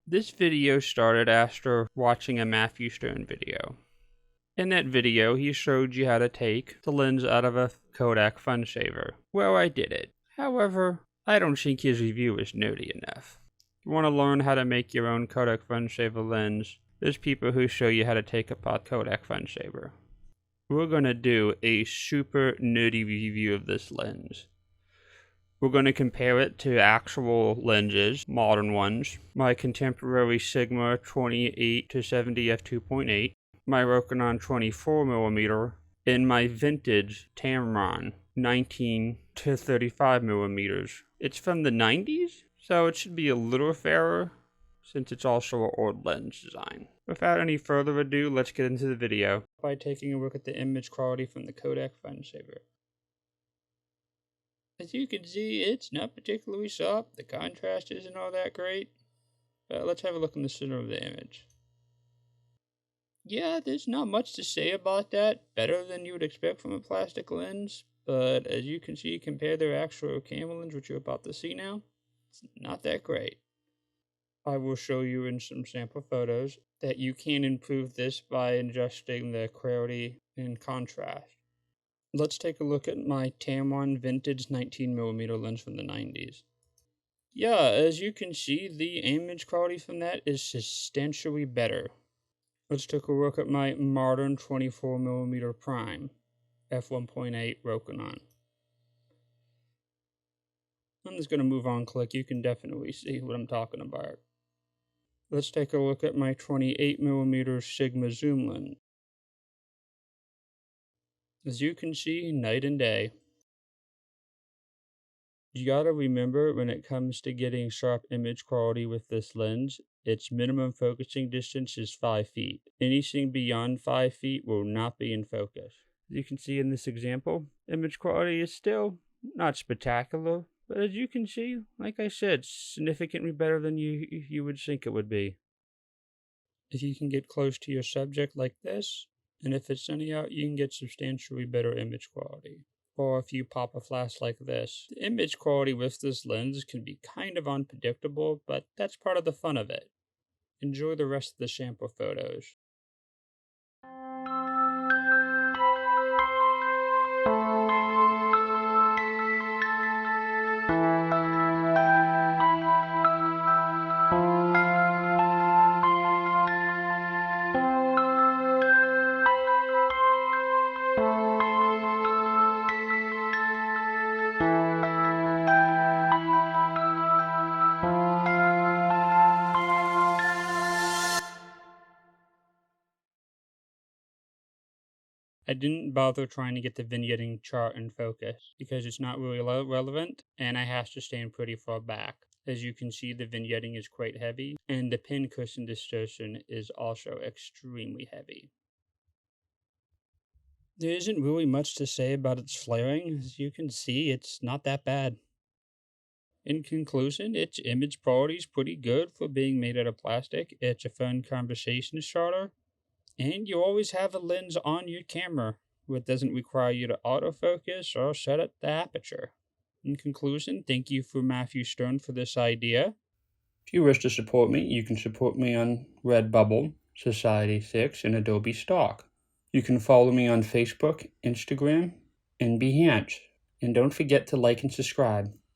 This video started after watching a Matthew Stone video. In that video, he showed you how to take the lens out of a Kodak FunSaver. Well, I did it. However, I don't think his review is nerdy enough. If you want to learn how to make your own Kodak FunSaver lens, there's people who show you how to take apart Kodak FunSaver. We're going to do a super nerdy review of this lens. We're going to compare it to actual lenses, modern ones, my contemporary Sigma 28 to 70 f2.8, my Rokinon 24mm, and my vintage Tamron 19 to 35mm. It's from the 90s, so it should be a little fairer, since it's also an old lens design. Without any further ado, let's get into the video by taking a look at the image quality from the Kodak FunSaver. As you can see, it's not particularly sharp, the contrast isn't all that great, but let's have a look in the center of the image. Yeah, there's not much to say about that, better than you would expect from a plastic lens, but as you can see, compare their actual camera lens, which you're about to see now, it's not that great. I will show you in some sample photos that you can improve this by adjusting the clarity and contrast. Let's take a look at my Tamron vintage 19mm lens from the 90s. Yeah, as you can see, the image quality from that is substantially better. Let's take a look at my modern 24mm Prime f1.8 Rokinon. I'm just going to move on click, you can definitely see what I'm talking about. Let's take a look at my 28mm Sigma zoom lens. As you can see, night and day. You gotta remember, when it comes to getting sharp image quality with this lens, its minimum focusing distance is 5 feet. Anything beyond 5 feet will not be in focus. As you can see in this example, image quality is still not spectacular, but as you can see, like I said, significantly better than you would think it would be. If you can get close to your subject like this, and if it's sunny out, you can get substantially better image quality. Or if you pop a flash like this. The image quality with this lens can be kind of unpredictable, but that's part of the fun of it. Enjoy the rest of the sample photos. I didn't bother trying to get the vignetting chart in focus because it's not really relevant and I have to stand pretty far back. As you can see, the vignetting is quite heavy and the pincushion distortion is also extremely heavy. There isn't really much to say about its flaring. As you can see, it's not that bad. In conclusion, its image quality is pretty good for being made out of plastic. It's a fun conversation starter. And you always have a lens on your camera, which doesn't require you to autofocus or set up the aperture. In conclusion, thank you for Matthew Stone for this idea. If you wish to support me, you can support me on Redbubble, Society6, and Adobe Stock. You can follow me on Facebook, Instagram, and Behance. And don't forget to like and subscribe.